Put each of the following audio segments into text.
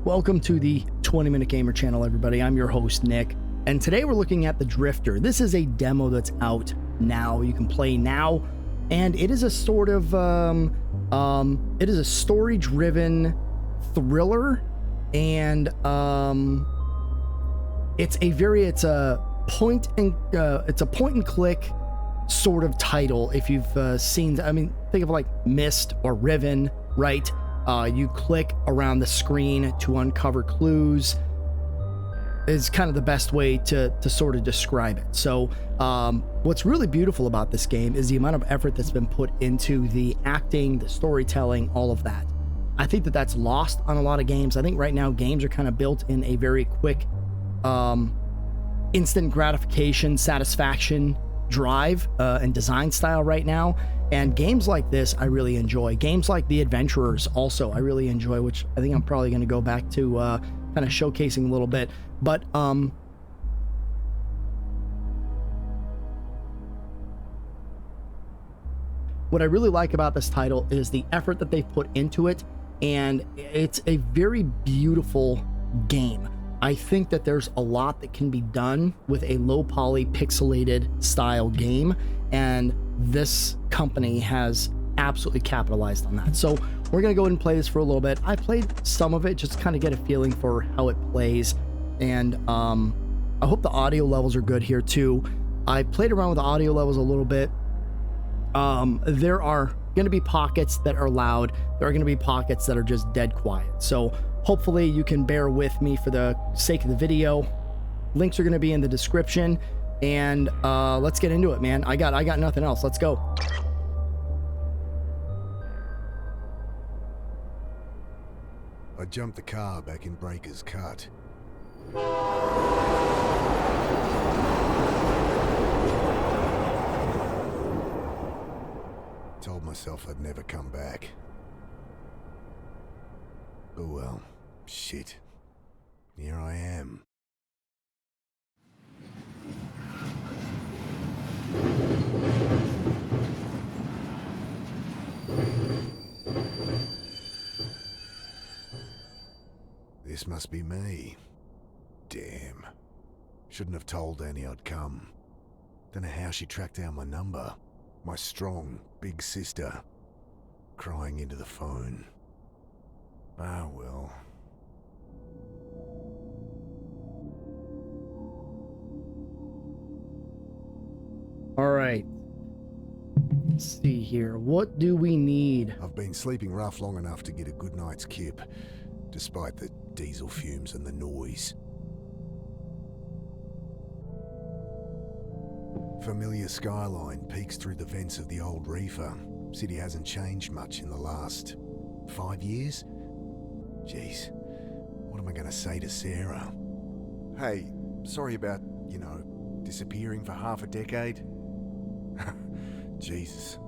Welcome to the 20-Minute Gamer channel, everybody. I'm your host, Nick, and today we're looking at The Drifter. This is a demo that's out now. You can play now, and it is a sort of, it is a story-driven thriller, and it's a point and click sort of title. If you've seen, I mean, think of like Myst or Riven, right? You click around the screen to uncover clues is kind of the best way to sort of describe it. So what's really beautiful about this game is the amount of effort that's been put into the acting, the storytelling, all of that. I think that that's lost on a lot of games. I think right now games are kind of built in a very quick, instant gratification, satisfaction drive and design style right now. And games like this, I really enjoy. Games like The Adventurers also, I really enjoy, which I think I'm probably going to go back to kind of showcasing a little bit. But what I really like about this title is the effort that they've put into it, and it's a very beautiful game. I think that there's a lot that can be done with a low poly pixelated style game, and this company has absolutely capitalized on that. So we're gonna go ahead and play this for a little bit. I played some of it just to kind of get a feeling for how it plays, and I hope the audio levels are good here too. I played around with the audio levels a little bit. There are gonna be pockets that are loud. There are gonna be pockets that are just dead quiet. So hopefully you can bear with me for the sake of the video. Links are gonna be in the description. And let's get into it, man. I got nothing else. Let's go. I jumped the car back in Breaker's Cut. Told myself I'd never come back. Oh well, shit. Here I am. This must be me. Damn. Shouldn't have told Annie I'd come. Don't know how she tracked down my number. My strong, big sister. Crying into the phone. Ah, well. All right. Let's see here. What do we need? I've been sleeping rough long enough to get a good night's kip, despite the diesel fumes and the noise. Familiar skyline peeks through the vents of the old reefer. City hasn't changed much in the last 5 years. Jeez, what am I gonna say to Sarah? Hey, sorry about, disappearing for half a decade. Jesus.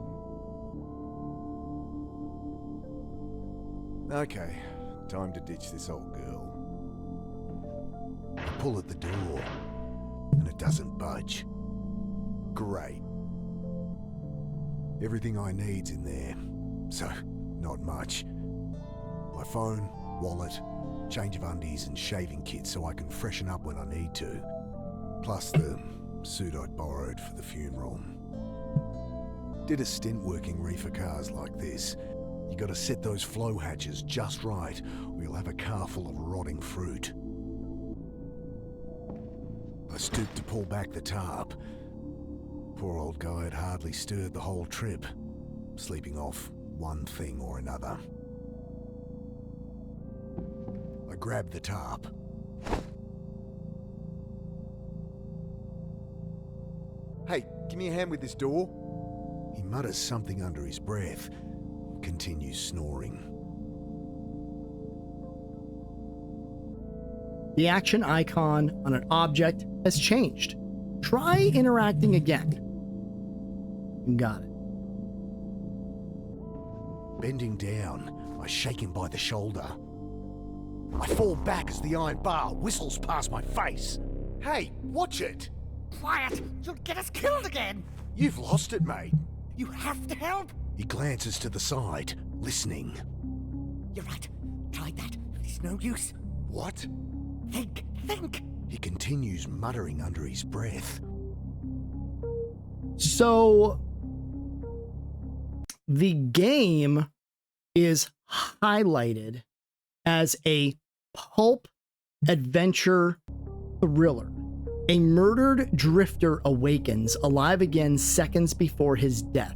Okay, time to ditch this old girl. I pull at the door, and it doesn't budge. Great. Everything I need's in there, so not much. My phone, wallet, change of undies and shaving kit so I can freshen up when I need to. Plus the suit I'd borrowed for the funeral. Did a stint working reefer cars like this. You gotta set those flow hatches just right, or you'll have a car full of rotting fruit. I stooped to pull back the tarp. Poor old guy had hardly stirred the whole trip, sleeping off one thing or another. I grabbed the tarp. Hey, give me a hand with this door. He mutters something under his breath, continues snoring. The action icon on an object has changed. Try interacting again. Got it. Bending down, I shake him by the shoulder. I fall back as the iron bar whistles past my face. Hey, watch it! Quiet! You'll get us killed again! You've lost it, mate. You have to help! He glances to the side, listening. You're right. Try that. This It's no use. What? Think, think. He continues muttering under his breath. So the game is highlighted as a pulp adventure thriller. A murdered drifter awakens, alive again seconds before his death.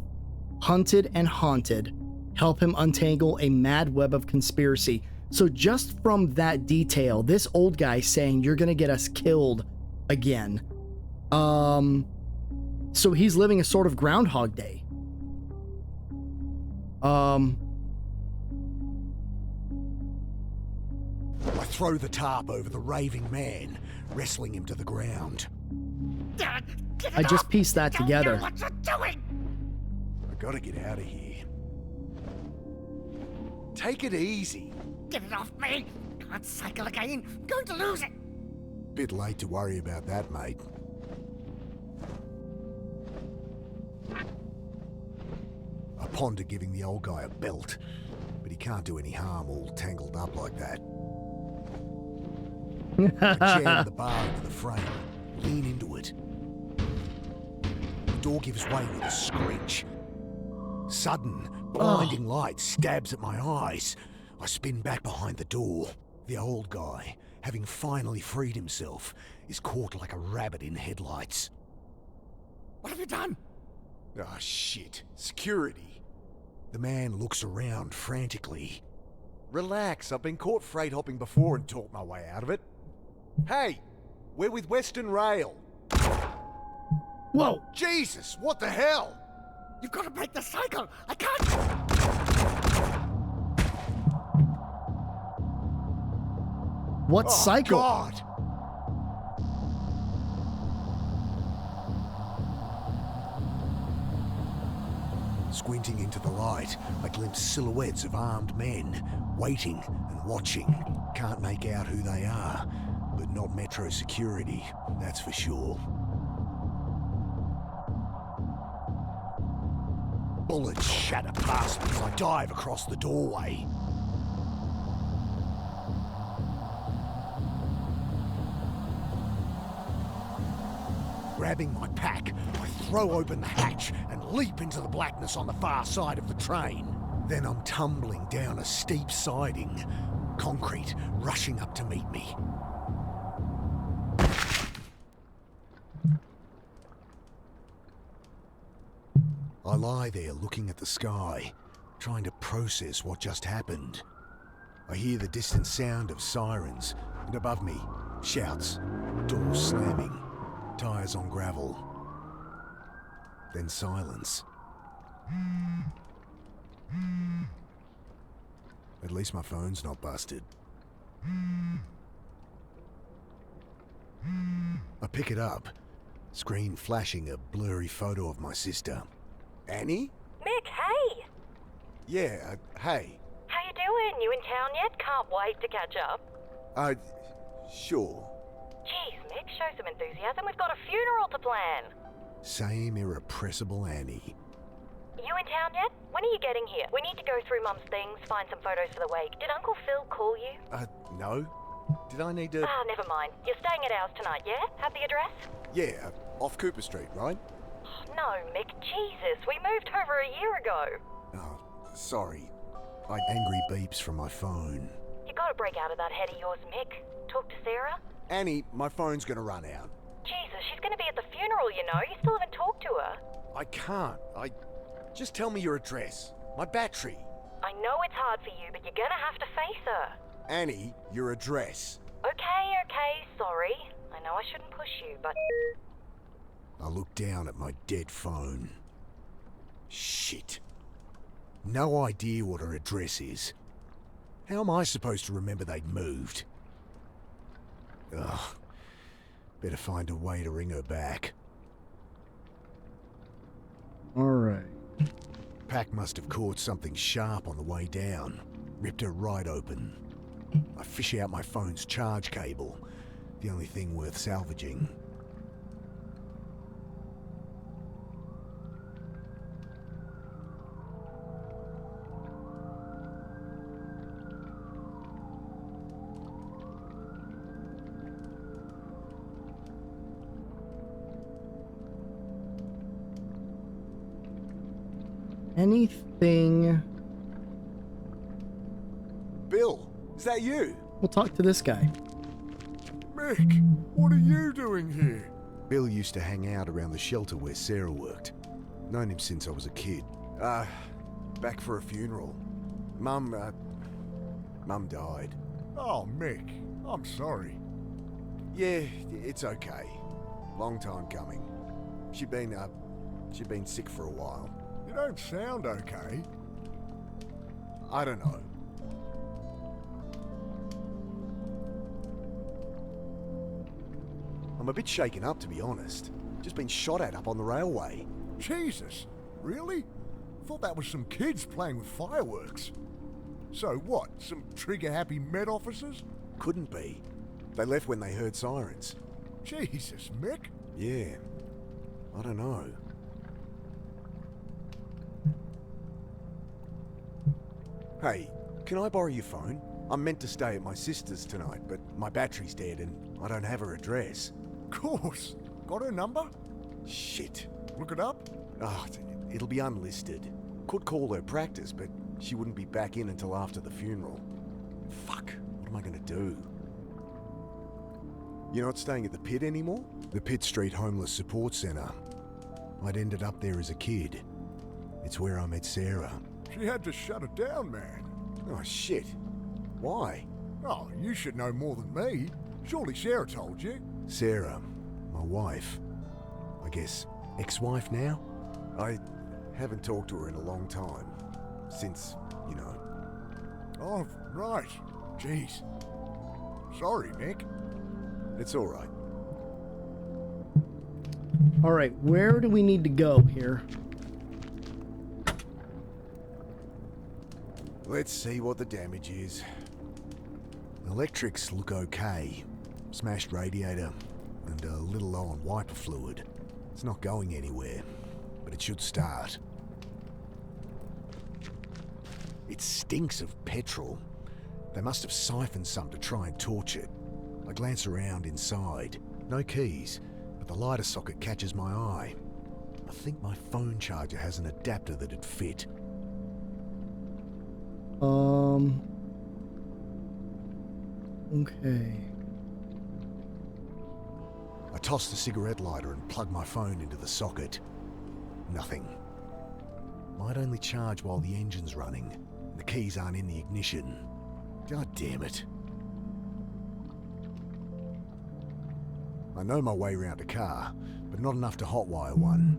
Hunted and haunted, help him untangle a mad web of conspiracy. So just from that detail, this old guy saying you're gonna get us killed again. So he's living a sort of Groundhog Day. I throw the tarp over the raving man, wrestling him to the ground. Get it I just off. pieced that Don't together. know what you're doing. I gotta get out of here. Take it easy. Get it off me. Can't cycle again. Going to lose it. Bit late to worry about that, mate. I ponder giving the old guy a belt, but he can't do any harm all tangled up like that. I jam the bar into the frame, lean into it. The door gives way with a screech. Sudden, blinding light stabs at my eyes. I spin back behind the door. The old guy, having finally freed himself, is caught like a rabbit in headlights. What have you done? Ah, shit. Security. The man looks around frantically. Relax, I've been caught freight hopping before and talked my way out of it. Hey, we're with Western Rail. Whoa! Jesus, what the hell? You've got to break the cycle. I can't. What Oh, cycle? God! Squinting into the light, I glimpse silhouettes of armed men, waiting and watching. Can't make out who they are, but not Metro security, that's for sure. Bullets shatter past me as I dive across the doorway. Grabbing my pack, I throw open the hatch and leap into the blackness on the far side of the train. Then I'm tumbling down a steep siding, concrete rushing up to meet me. I lie there looking at the sky, trying to process what just happened. I hear the distant sound of sirens, and above me, shouts, doors slamming, tires on gravel. Then silence. At least my phone's not busted. I pick it up, screen flashing a blurry photo of my sister. Annie? Mick, hey! Yeah, hey. How you doing? You in town yet? Can't wait to catch up. Sure. Jeez, Mick, show some enthusiasm. We've got a funeral to plan. Same irrepressible Annie. You in town yet? When are you getting here? We need to go through Mum's things, find some photos for the wake. Did Uncle Phil call you? No. Did I need to... Ah, never mind. You're staying at ours tonight, yeah? Have the address? Yeah, off Cooper Street, right? No, Mick, Jesus. We moved over a year ago. Oh, sorry. Angry beeps from my phone. You gotta break out of that head of yours, Mick. Talk to Sarah? Annie, my phone's gonna run out. Jesus, she's gonna be at the funeral, you know. You still haven't talked to her. I can't. Just tell me your address. My battery. I know it's hard for you, but you're gonna have to face her. Annie, your address. Okay, sorry. I know I shouldn't push you, but... I look down at my dead phone. Shit. No idea what her address is. How am I supposed to remember they'd moved? Ugh. Better find a way to ring her back. All right. Pack must have caught something sharp on the way down. Ripped her right open. I fish out my phone's charge cable. The only thing worth salvaging. anything? Bill, is that you? We'll talk to this guy. Mick, what are you doing here? Bill used to hang out around the shelter where Sarah worked. Known him since I was a kid. Back for a funeral. Mum died. Oh, Mick, I'm sorry. Yeah, it's okay. Long time coming. She'd been sick for a while. You don't sound okay. I don't know. I'm a bit shaken up, to be honest. Just been shot at up on the railway. Jesus, really? Thought that was some kids playing with fireworks. So what, some trigger-happy Met officers? Couldn't be. They left when they heard sirens. Jesus, Mick. Yeah. I don't know. Hey, can I borrow your phone? I'm meant to stay at my sister's tonight, but my battery's dead and I don't have her address. Course. Got her number? Shit. Look it up? Oh, it'll be unlisted. Could call her practice, but she wouldn't be back in until after the funeral. Fuck. What am I gonna do? You're not staying at the Pit anymore? The Pitt Street Homeless Support Centre. I'd ended up there as a kid. It's where I met Sarah. She had to shut it down, man. Oh, shit. Why? Oh, you should know more than me. Surely Sarah told you. Sarah, my wife. I guess ex-wife now? I haven't talked to her in a long time. Since, you know. Oh, right. Jeez. Sorry, Mick. It's all right. All right, where do we need to go here? Let's see what the damage is. Electrics look okay. Smashed radiator and a little low on wiper fluid. It's not going anywhere, but it should start. It stinks of petrol. They must have siphoned some to try and torch it. I glance around inside. No keys, but the lighter socket catches my eye. I think my phone charger has an adapter that'd fit. Okay. I toss the cigarette lighter and plug my phone into the socket. Nothing. Might only charge while the engine's running. The keys aren't in the ignition. God damn it. I know my way around a car, but not enough to hotwire one.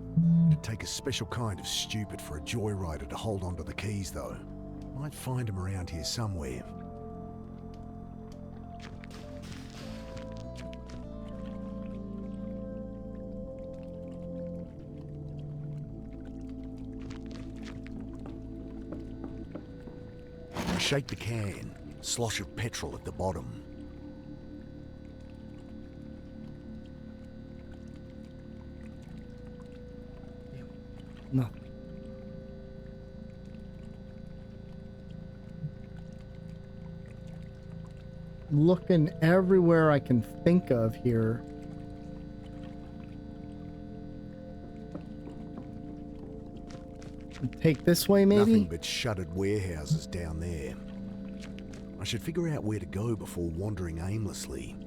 It'd take a special kind of stupid for a joyrider to hold onto the keys, though. Might find them around here somewhere. I shake the can, slosh of petrol at the bottom. No. Looking everywhere I can think of here. Take this way, maybe? Nothing but shuttered warehouses down there. I should figure out where to go before wandering aimlessly.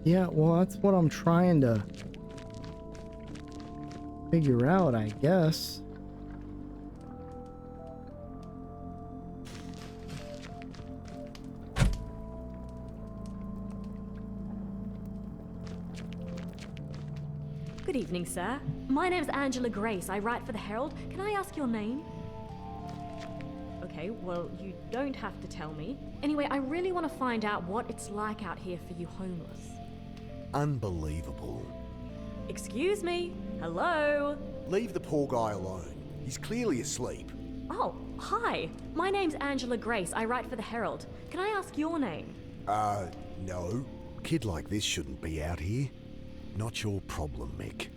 Yeah, well, that's what I'm trying to figure out, I guess. Good evening, sir. My name's Angela Grace. I write for the Herald. Can I ask your name? Okay, well, you don't have to tell me. Anyway, I really want to find out what it's like out here for you homeless. Unbelievable. Excuse me? Hello? Leave the poor guy alone. He's clearly asleep. Oh, hi. My name's Angela Grace. I write for the Herald. Can I ask your name? No. A kid like this shouldn't be out here. Not your problem, Mick.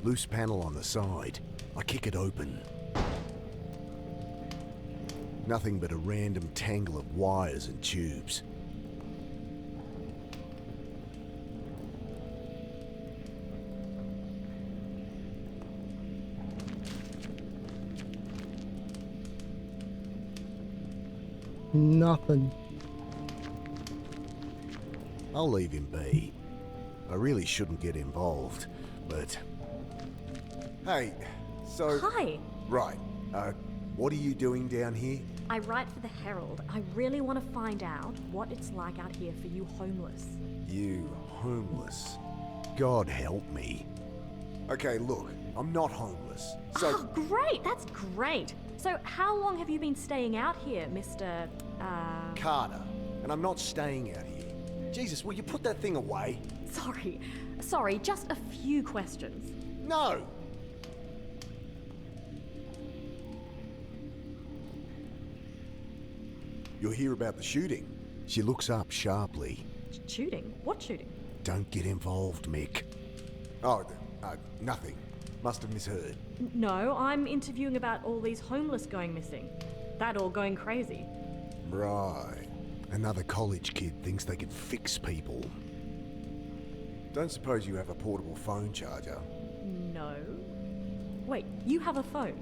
Loose panel on the side. I kick it open. Nothing but a random tangle of wires and tubes. Nothing. I'll leave him be. I really shouldn't get involved, but... Hey, so... Hi. Right, what are you doing down here? I write for the Herald. I really want to find out what it's like out here for you homeless. You homeless? God help me. Okay, look, I'm not homeless, so... Oh, great! That's great! So, how long have you been staying out here, Mr. Carter, and I'm not staying out here. Jesus, will you put that thing away? Sorry, just a few questions. No! You'll hear about the shooting. She looks up sharply. Shooting? What shooting? Don't get involved, Mick. Oh, nothing. Must have misheard. No, I'm interviewing about all these homeless going missing. That all going crazy. Right. Another college kid thinks they can fix people. Don't suppose you have a portable phone charger? No. Wait, you have a phone?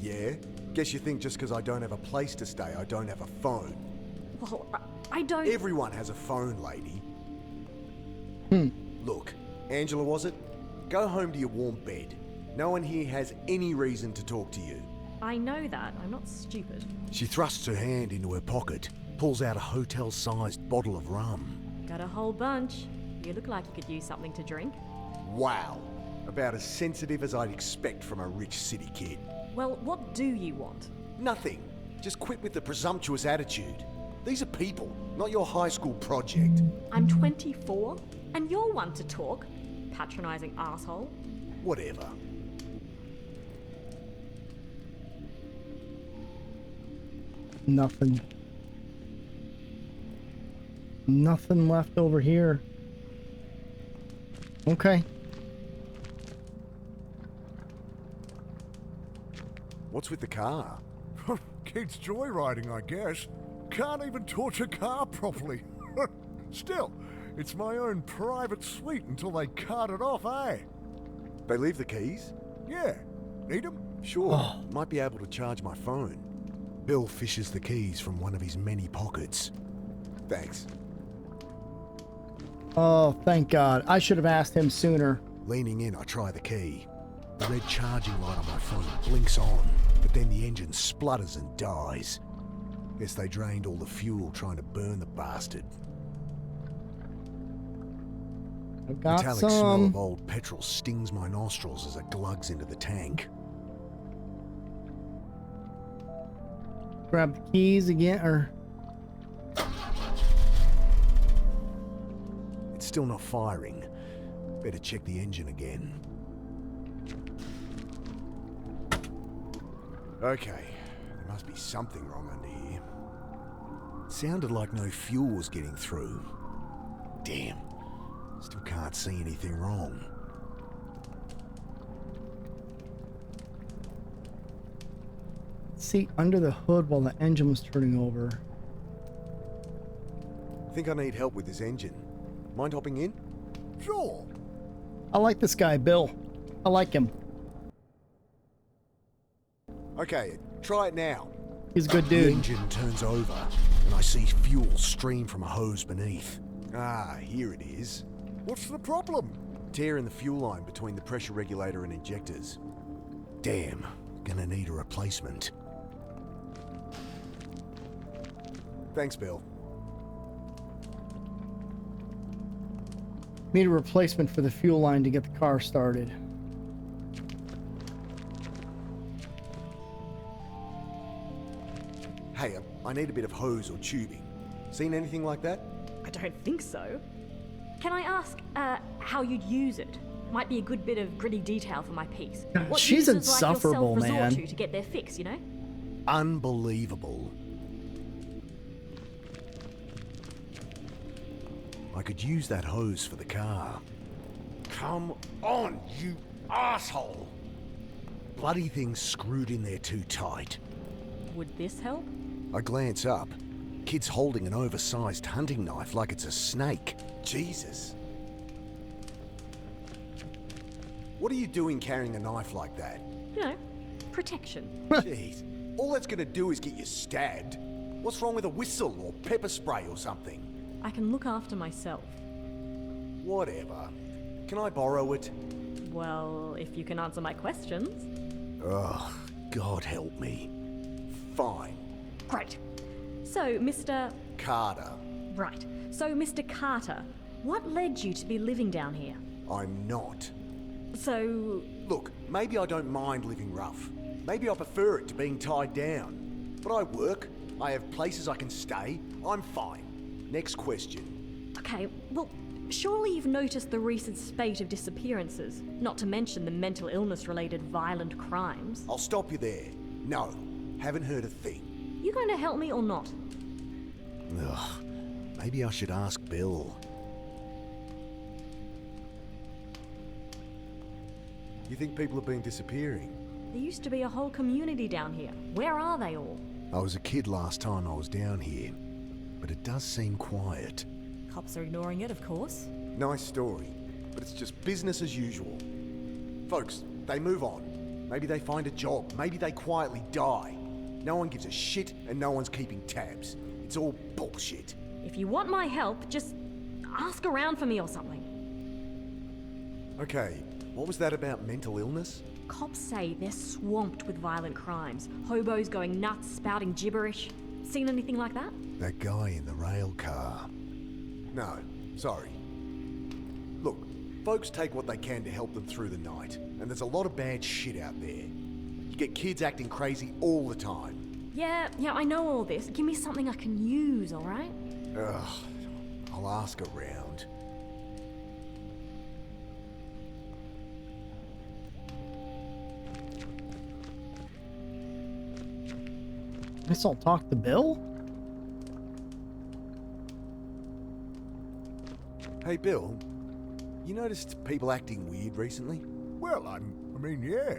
Yeah? Guess you think just because I don't have a place to stay, I don't have a phone. Well, I don't... Everyone has a phone, lady. Look, Angela, was it? Go home to your warm bed. No one here has any reason to talk to you. I know that. I'm not stupid. She thrusts her hand into her pocket, pulls out a hotel-sized bottle of rum. Got a whole bunch. You look like you could use something to drink. Wow. About as sensitive as I'd expect from a rich city kid. Well, what do you want? Nothing. Just quit with the presumptuous attitude. These are people, not your high school project. I'm 24, and you're one to talk. Patronizing asshole. Whatever. Nothing. Nothing left over here. Okay. What's with the car? Kids joyriding, I guess. Can't even torch a car properly. Still, it's my own private suite until they cart it off, eh? They leave the keys? Yeah. Need 'em? Sure. Might be able to charge my phone. Bill fishes the keys from one of his many pockets. Thanks. Oh, thank God. I should have asked him sooner. Leaning in, I try the key. The red charging light on my phone blinks on, but then the engine splutters and dies. Guess they drained all the fuel trying to burn the bastard. I've got Metallic smell some. of old petrol stings my nostrils as it glugs into the tank. Grab the keys again, or... It's still not firing. Better check the engine again. Okay, there must be something wrong under here. It sounded like no fuel was getting through. Damn. Still can't see anything wrong. See, under the hood while the engine was turning over. Think I need help with this engine. Mind hopping in? Sure. I like this guy, Bill. I like him. Okay, try it now. He's a good The dude. engine turns over, and I see fuel stream from a hose beneath. Ah, here it is. What's the problem? Tear in the fuel line between the pressure regulator and injectors. Damn, gonna need a replacement. Thanks, Bill. Need a replacement for the fuel line to get the car started. Hey, I need a bit of hose or tubing. Seen anything like that? I don't think so. Can I ask, how you'd use it? Might be a good bit of gritty detail for my piece. God, What she's users insufferable, like yourself man. resort to get their fix, you know? Unbelievable. I could use that hose for the car. Come on, you asshole! Bloody thing's screwed in there too tight. Would this help? I glance up. Kid's holding an oversized hunting knife like it's a snake. Jesus. What are you doing carrying a knife like that? You know, protection. Jeez. All that's gonna do is get you stabbed. What's wrong with a whistle or pepper spray or something? I can look after myself. Whatever. Can I borrow it? Well, if you can answer my questions. Ugh, God help me. Fine. Great. So, Mr. Carter. Right. So, Mr. Carter, what led you to be living down here? I'm not. So, Look, maybe I don't mind living rough. Maybe I prefer it to being tied down. But I work, I have places I can stay, I'm fine. Next question. okay, well, surely you've noticed the recent spate of disappearances, not to mention the mental illness-related violent crimes. I'll stop you there. No, haven't heard a thing. You going to help me or not? Ugh, maybe I should ask Bill. You think people have been disappearing? There used to be a whole community down here. Where are they all? I was a kid last time I was down here, but it does seem quiet. Cops are ignoring it, of course. Nice story, but it's just business as usual. Folks, they move on. Maybe they find a job, maybe they quietly die. No one gives a shit and no one's keeping tabs. It's all bullshit. If you want my help, just ask around for me or something. Okay, what was that about mental illness? Cops say they're swamped with violent crimes. Hobos going nuts, spouting gibberish. Seen anything like that? That guy in the rail car. No, sorry. Look, folks take what they can to help them through the night, and there's a lot of bad shit out there. You get kids acting crazy all the time. Yeah, I know all this. Give me something I can use, alright? Ugh, I'll ask around. Guess I'll talk to Bill. Hey, Bill, you noticed people acting weird recently? Well, I mean, yeah.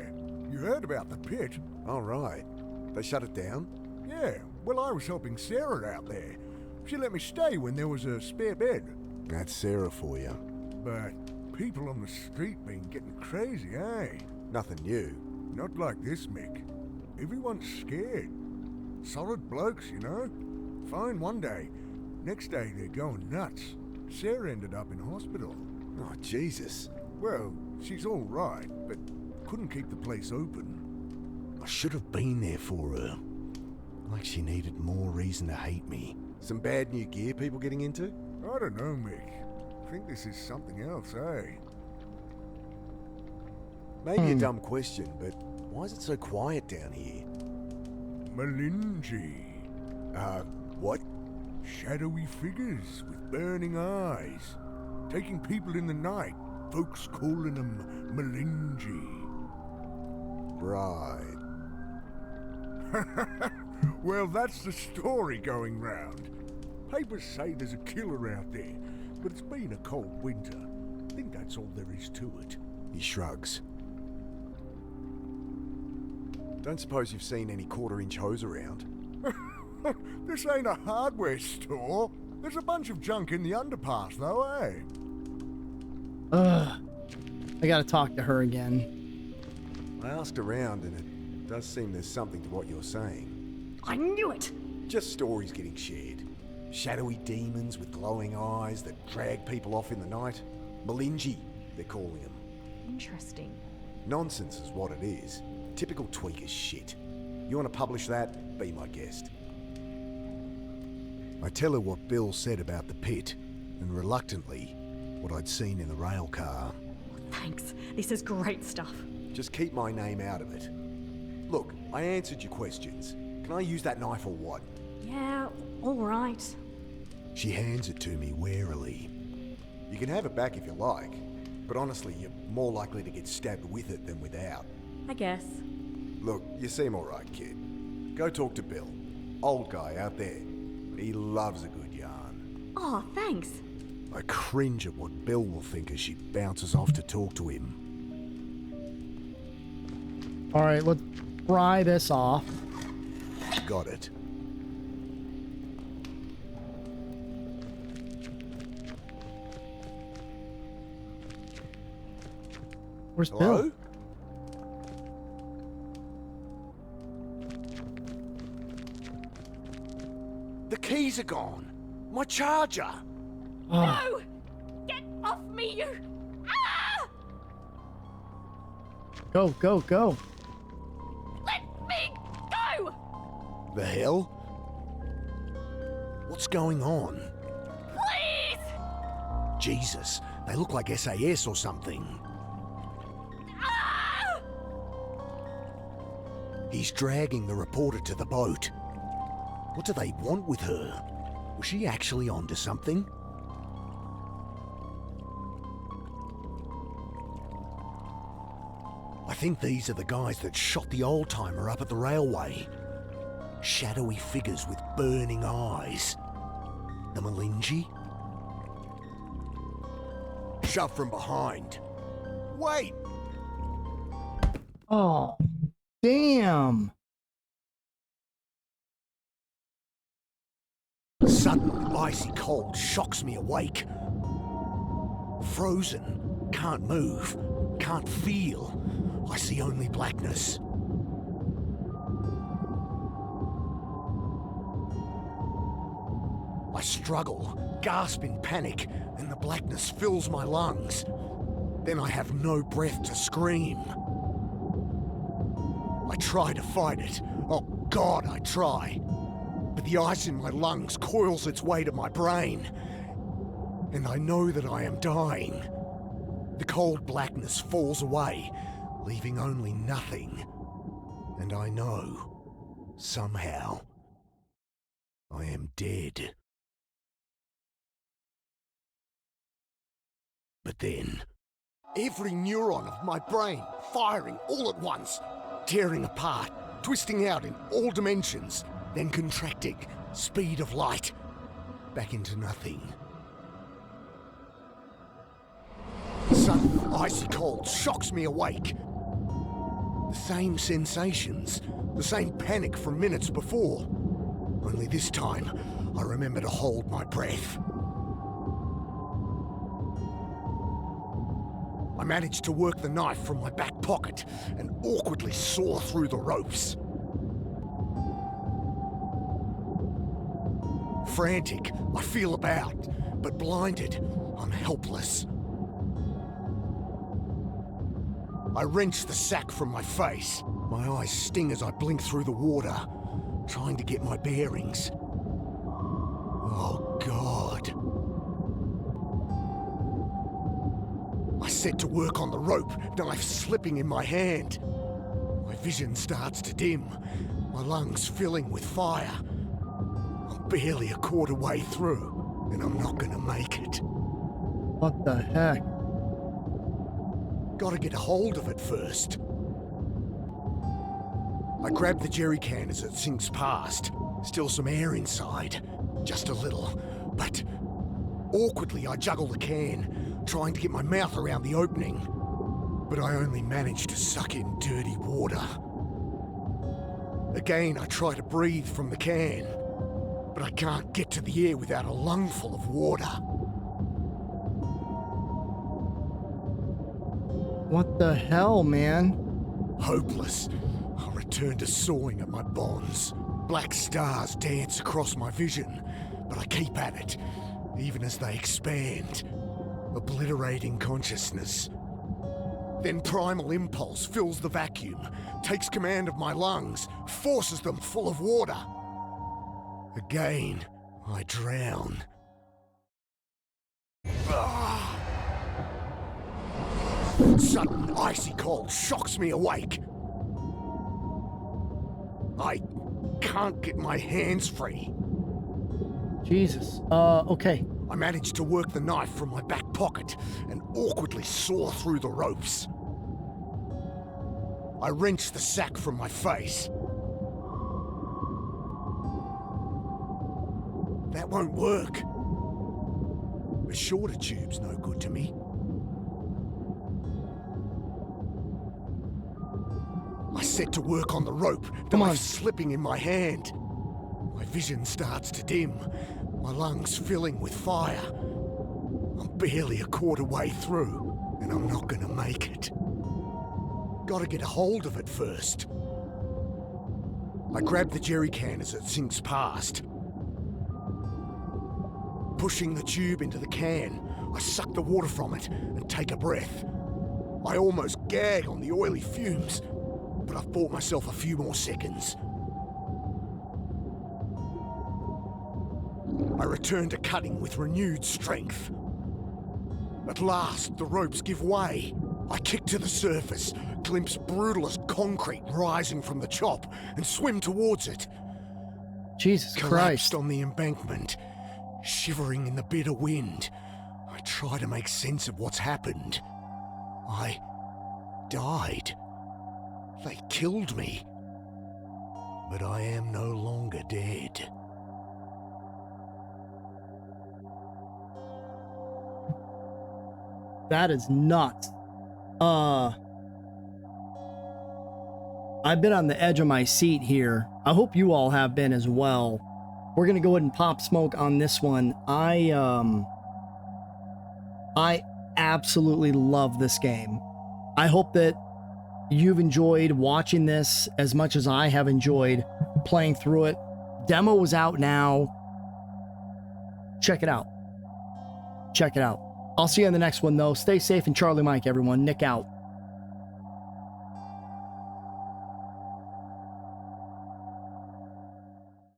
You heard about the pit. All right. They shut it down? Yeah, well, I was helping Sarah out there. She let me stay when there was a spare bed. That's Sarah for you. But people on the street been getting crazy, eh? Nothing new. Not like this, Mick. Everyone's scared. Solid blokes, you know? Fine one day. Next day, they're going nuts. Sarah ended up in hospital. Oh, Jesus. Well, she's all right, but couldn't keep the place open. I should have been there for her. Like she needed more reason to hate me. Some bad new gear people getting into? I don't know, Mick. I think this is something else, eh? Maybe a dumb question, but why is it so quiet down here? Malinji. What? Shadowy figures with burning eyes. Taking people in the night. Folks calling them Malinji. Right. Well, that's the story going round. Papers say there's a killer out there, but it's been a cold winter. I think that's all there is to it. He shrugs. Don't suppose you've seen any quarter-inch hose around? This ain't a hardware store. There's a bunch of junk in the underpass, though, eh? I gotta talk to her again. I asked around, and it does seem there's something to what you're saying. I knew it! Just stories getting shared. Shadowy demons with glowing eyes that drag people off in the night. Malinji, they're calling them. Interesting. Nonsense is what it is. Typical tweaker shit. You want to publish that? Be my guest. I tell her what Bill said about the pit, and reluctantly, what I'd seen in the rail car. Thanks. This is great stuff. Just keep my name out of it. Look, I answered your questions. Can I use that knife or what? Yeah, alright. She hands it to me warily. You can have it back if you like, but honestly, you're more likely to get stabbed with it than without. I guess. Look, you seem alright, kid. Go talk to Bill. Old guy out there. He loves a good yarn. Oh, thanks. I cringe at what Bill will think as she bounces off to talk to him. All right, let's pry this off. Got it. Where's Hello? Bill? keys are gone. My charger. No! Get off me, you! Ah! Go, go, go. Let me go! The hell? What's going on? Please! Jesus, they look like SAS or something. Ah! He's dragging the reporter to the boat. What do they want with her? Was she actually onto something? I think these are the guys that shot the old-timer up at the railway. Shadowy figures with burning eyes. The Malinji? Shove from behind. Wait! Oh, damn. Sudden, icy cold shocks me awake. Frozen, can't move, can't feel. I see only blackness. I struggle, gasp in panic, and the blackness fills my lungs. Then I have no breath to scream. I try to fight it. Oh God, I try. But the ice in my lungs coils its way to my brain. And I know that I am dying. The cold blackness falls away, leaving only nothing. And I know, somehow, I am dead. But then, every neuron of my brain firing all at once, tearing apart, twisting out in all dimensions, then contracting, speed of light, back into nothing. Sudden, icy cold shocks me awake. The same sensations, the same panic from minutes before. Only this time, I remember to hold my breath. I managed to work the knife from my back pocket and awkwardly saw through the ropes. Frantic, I feel about, but blinded, I'm helpless. I wrench the sack from my face. My eyes sting as I blink through the water, trying to get my bearings. Oh, God. I set to work on the rope, knife slipping in my hand. My vision starts to dim, my lungs filling with fire. I'm barely a quarter way through, and I'm not gonna make it. What the heck? Gotta get a hold of it first. I grab the jerry can as it sinks past. Still some air inside. Just a little. But awkwardly I juggle the can, trying to get my mouth around the opening. But I only manage to suck in dirty water. Again I try to breathe from the can. But I can't get to the air without a lungful of water. What the hell, man? Hopeless, I return to sawing at my bonds. Black stars dance across my vision, but I keep at it, even as they expand, obliterating consciousness. Then primal impulse fills the vacuum, takes command of my lungs, forces them full of water. Again, I drown. Sudden icy cold shocks me awake. I can't get my hands free. Jesus. Okay. I manage to work the knife from my back pocket and awkwardly saw through the ropes. I wrench the sack from my face. That won't work. A shorter tube's no good to me. I set to work on the rope, the knife slipping in my hand. My vision starts to dim, my lungs filling with fire. I'm barely a quarter way through, and I'm not gonna make it. Gotta get a hold of it first. I grab the jerry can as it sinks past. Pushing the tube into the can, I suck the water from it and take a breath. I almost gag on the oily fumes, but I've bought myself a few more seconds. I return to cutting with renewed strength. At last, the ropes give way. I kick to the surface, glimpse brutalist concrete rising from the chop, and swim towards it. Jesus Collapsed Christ. on the embankment, shivering in the bitter wind. I try to make sense of what's happened. I died. They killed me. But I am no longer dead. That is nuts. I've been on the edge of my seat here. I hope you all have been as well. We're gonna go ahead and pop smoke on this one. I absolutely love this game. I hope that you've enjoyed watching this as much as I have enjoyed playing through it. Demo is out now. Check it out. Check it out. I'll see you on the next one, though. Stay safe and Charlie Mike, everyone. Nick out.